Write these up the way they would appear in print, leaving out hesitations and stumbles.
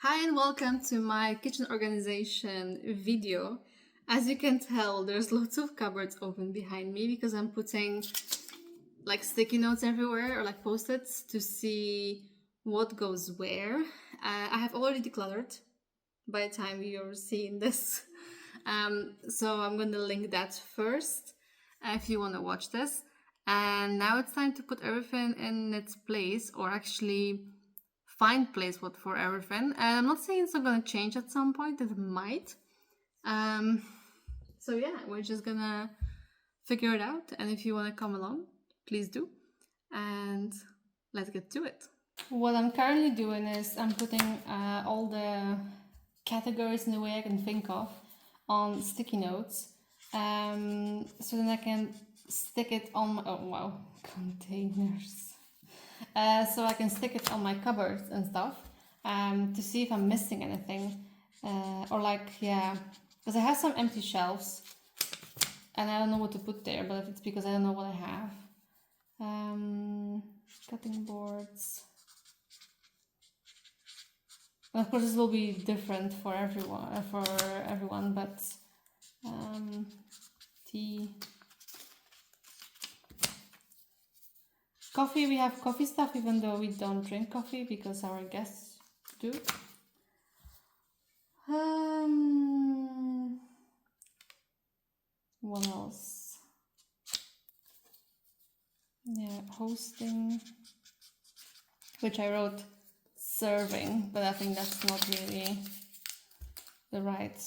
Hi and welcome to my kitchen organization video. As you can tell, there's lots of cupboards open behind me because I'm putting like sticky notes everywhere or like post-its to see what goes where. I have already decluttered by the time you're seeing this. So I'm going to link that first if you want to watch this. And now it's time to put everything in its place, or actually find place what for everything. And I'm not saying it's not gonna change at some point, it might. Um, so yeah, we're just gonna figure it out. And if you wanna come along, please do. And let's get to it. What I'm currently doing is I'm putting all the categories in the way I can think of on sticky notes. So then I can stick it on my, oh wow, containers. So I can stick it on my cupboards and stuff to see if I'm missing anything. Or like, yeah, because I have some empty shelves and I don't know what to put there, but it's because I don't know what I have. Cutting boards. And of course, this will be different for everyone, but tea. Coffee, we have coffee stuff even though we don't drink coffee because our guests do. What else? Yeah, hosting, which I wrote serving, but I think that's not really the right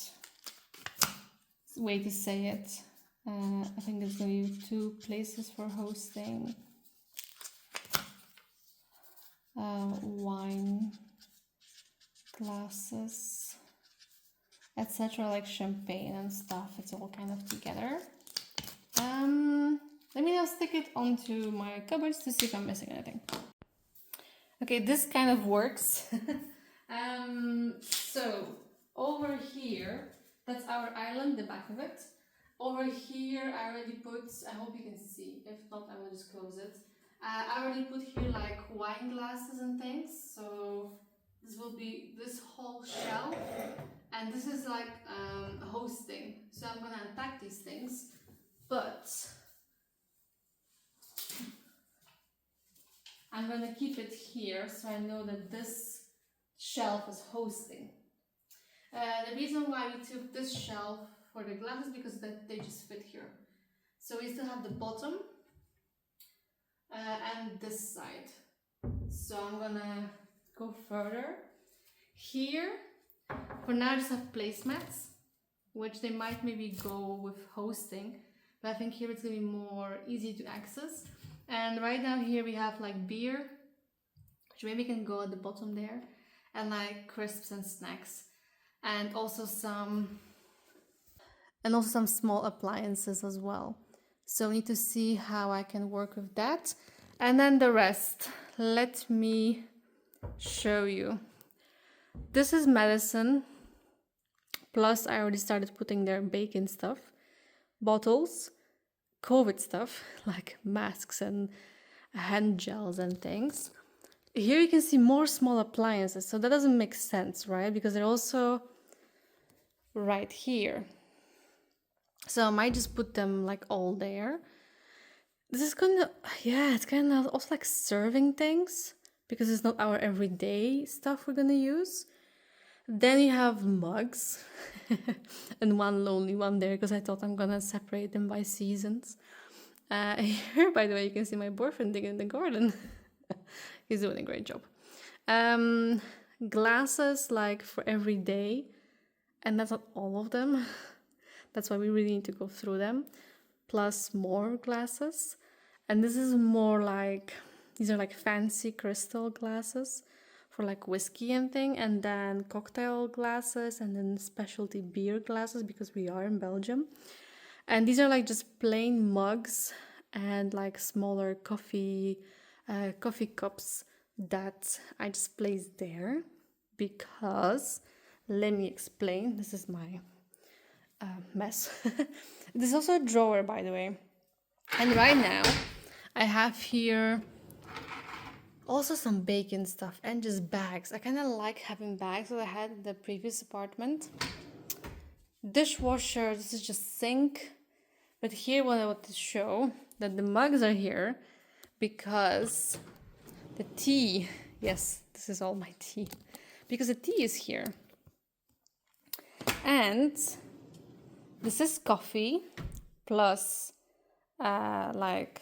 way to say it. I think there's going to be two places for hosting. Wine glasses, etc., like champagne and stuff. It's all kind of together. Let me now stick it onto my cupboards to see if I'm missing anything. Okay, this kind of works. So over here, that's our island, the back of it. Over here, I already put, I hope you can see, if not, I will just close it. I already put here like wine glasses and things, so this will be this whole shelf, and this is like hosting. So I'm gonna unpack these things, but I'm gonna keep it here so I know that this shelf is hosting. The reason why we took this shelf for the glasses because that they just fit here. So we still have the bottom and this side. So I'm gonna go further. Here, for now I just have placemats, which they might maybe go with hosting, but I think here it's gonna be more easy to access. And right now here we have like beer, which maybe can go at the bottom there, and like crisps and snacks, and also some small appliances as well. So I need to see how I can work with that. And then the rest, let me show you. This is medicine. Plus I already started putting their bacon stuff, bottles, COVID stuff, like masks and hand gels and things. Here you can see more small appliances. So that doesn't make sense, right? Because they're also right here. So I might just put them like all there. This is gonna, yeah, it's kind of also like serving things because it's not our everyday stuff we're gonna use. Then you have mugs and one lonely one there because I thought I'm gonna separate them by seasons. Here, by the way, you can see my boyfriend digging in the garden. He's doing a great job. Glasses like for every day, and that's not all of them. That's why we really need to go through them. Plus more glasses. And this is more like, these are like fancy crystal glasses for like whiskey and thing, and then cocktail glasses, and then specialty beer glasses because we are in Belgium. And these are like just plain mugs and like smaller coffee cups that I just placed there because, let me explain, this is my mess. This is also a drawer, by the way. And right now I have here Also some bacon stuff and just bags. I kind of like having bags that I had in the previous apartment. Dishwasher, this is just sink. But here what I want to show, that the mugs are here because the tea, yes, this is all my tea, because the tea is here. And this is coffee plus like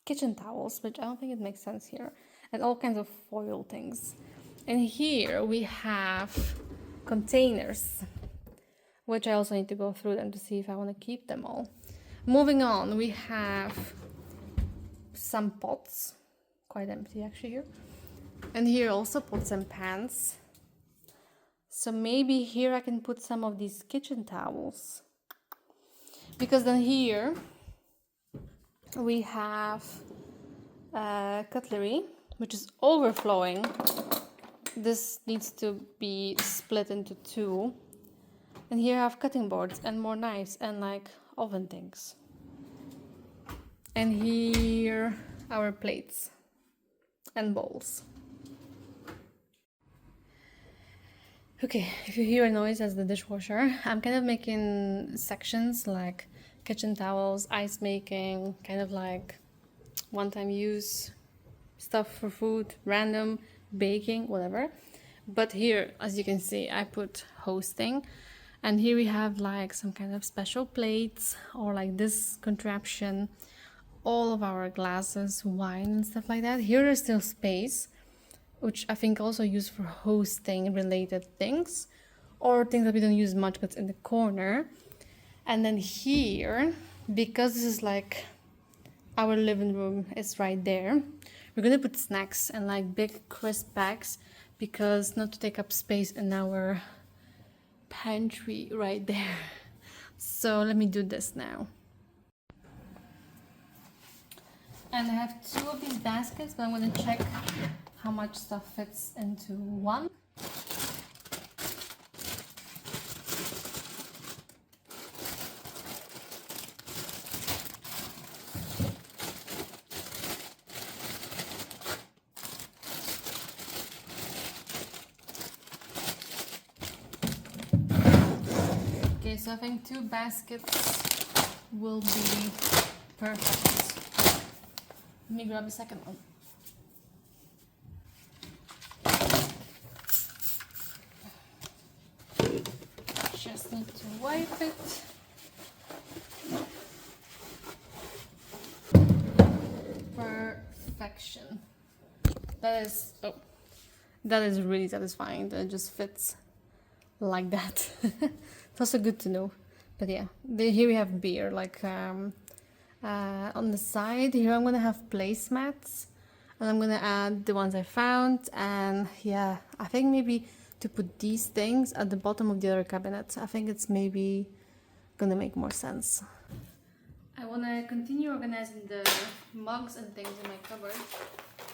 kitchen towels, which I don't think it makes sense here, and all kinds of foil things. And here we have containers, which I also need to go through them to see if I want to keep them all. Moving on, we have some pots, quite empty actually here. And here also pots and pans. So maybe here I can put some of these kitchen towels. Because then here we have cutlery, which is overflowing. This needs to be split into two. And here I have cutting boards and more knives and like oven things. And here our plates and bowls. Okay, if you hear a noise, that's the dishwasher. I'm kind of making sections like kitchen towels, ice making, kind of like one-time use stuff for food, random baking, whatever. But here, as you can see, I put hosting, and here we have like some kind of special plates or like this contraption, all of our glasses, wine and stuff like that. Here is still space, which I think also used for hosting related things or things that we don't use much but in the corner. And then here, because this is like our living room is right there, we're gonna put snacks and like big crisp bags, because not to take up space in our pantry right there. So let me do this now. And I have two of these baskets, but I'm gonna check how much stuff fits into one. Okay, so I think two baskets will be perfect. Let me grab a second one. Just need to wipe it. Perfection. That is, oh, that is really satisfying. That it just fits like that. It's also good to know. But yeah, here we have beer, like on the side here I'm gonna have placemats, and I'm gonna add the ones I found. And yeah, I think maybe to put these things at the bottom of the other cabinet, I think it's maybe gonna make more sense. I want to continue organizing the mugs and things in my cupboard,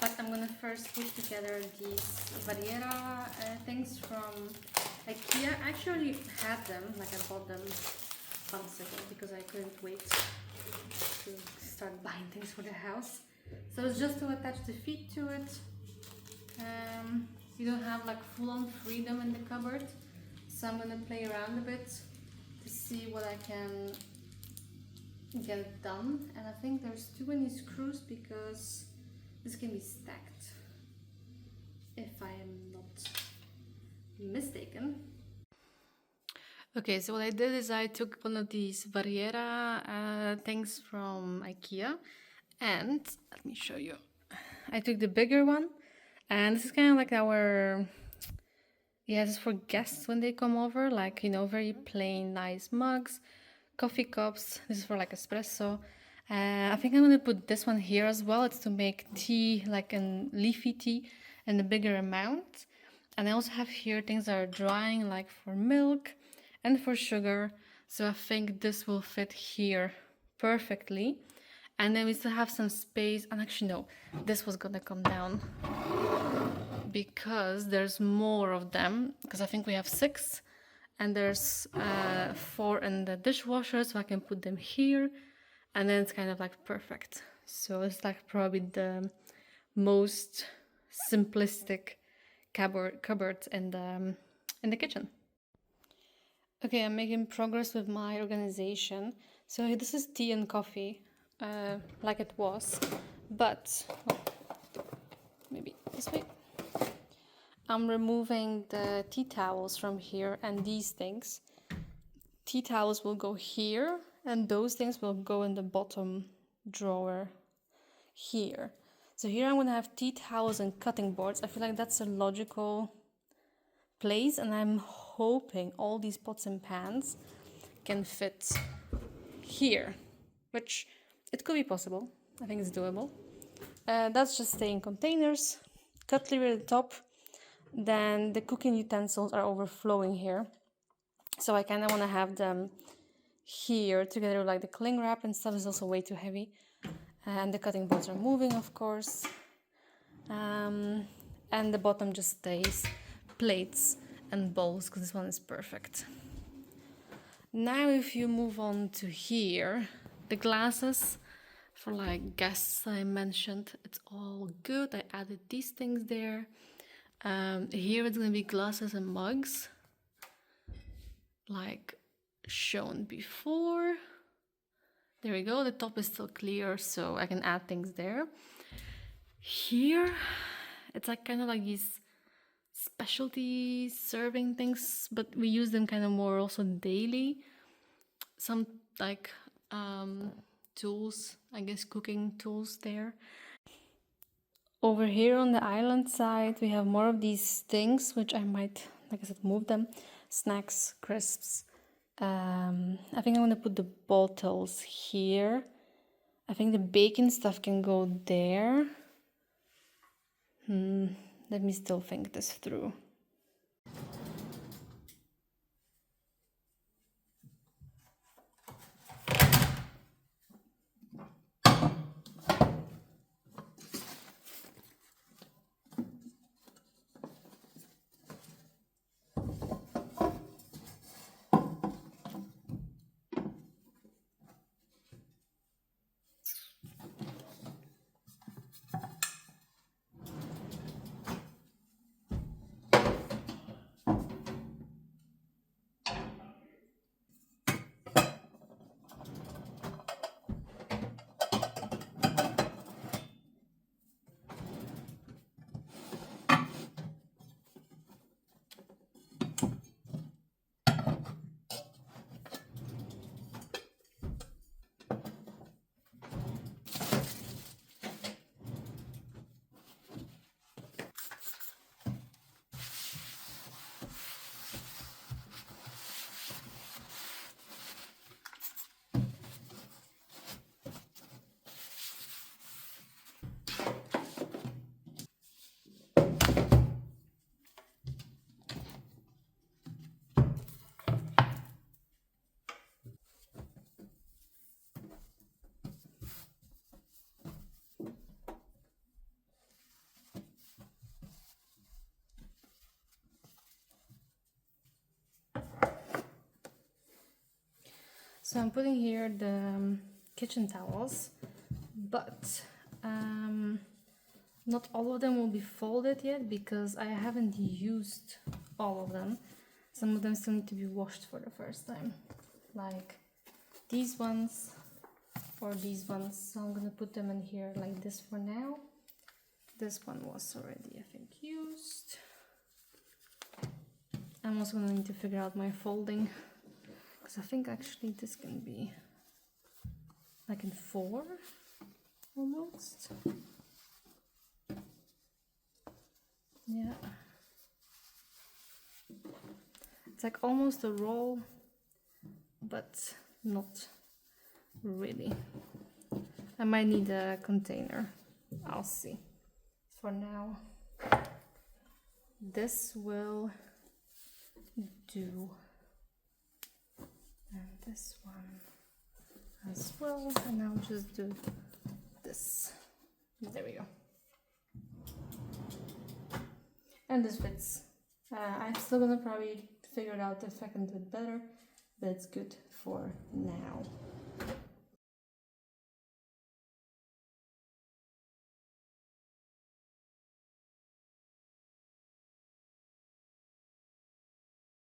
but I'm gonna first put together these Variera things from IKEA. I actually had them, like I bought them months ago because I couldn't wait to start buying things for the house. So it's just to attach the feet to it. You don't have like full-on freedom in the cupboard, so I'm gonna play around a bit to see what I can get it done. And I think there's too many screws because this can be stacked, if I am not mistaken. Okay, so what I did is I took one of these Variera things from IKEA, and let me show you. I took the bigger one, and this is kind of like our, yeah, this is for guests when they come over, like, you know, very plain, nice mugs, coffee cups. This is for like espresso. I think I'm gonna put this one here as well. It's to make tea, like a leafy tea, in a bigger amount. And I also have here things that are drying, like for milk and for sugar. So I think this will fit here perfectly. And then we still have some space. And actually, no, this was gonna come down because there's more of them. Because I think we have 6, and there's 4 in the dishwasher, so I can put them here. And then it's kind of like perfect. So it's like probably the most simplistic cupboard in the kitchen. Okay, I'm making progress with my organization. So this is tea and coffee, like it was, but maybe this way. I'm removing the tea towels from here and these things. Tea towels will go here and those things will go in the bottom drawer here. So here I'm going to have tea towels and cutting boards. I feel like that's a logical place, and I'm hoping all these pots and pans can fit here, which it could be possible. I think it's doable. That's just staying containers, cutlery at the top. Then the cooking utensils are overflowing here, so I kind of want to have them here together, like the cling wrap and stuff is also way too heavy. And the cutting boards are moving, of course. And the bottom just stays plates and bowls, because this one is perfect. Now if you move on to here, the glasses for like guests I mentioned, it's all good. I added these things there. Here it's gonna be glasses and mugs, like shown before. There we go, the top is still clear, so I can add things there. Here, it's like kind of like these specialty serving things, but we use them kind of more also daily. Some like tools, I guess cooking tools there. Over here on the island side, we have more of these things, which I might, like I said, move them. Snacks, crisps. I think I'm going to put the bottles here. I think the bacon stuff can go there. Let me still think this through. So I'm putting here the kitchen towels, but not all of them will be folded yet because I haven't used all of them. Some of them still need to be washed for the first time, like these ones or these ones. So I'm gonna put them in here like this for now. This one was already, I think, used. I'm also gonna need to figure out my folding, because I think actually this can be like in 4 almost. Yeah. It's like almost a roll, but not really. I might need a container. I'll see. For now, this will do. And this one as well. And I'll just do this. There we go. And this fits. I'm still gonna probably figure it out if I can do it better, but it's good for now.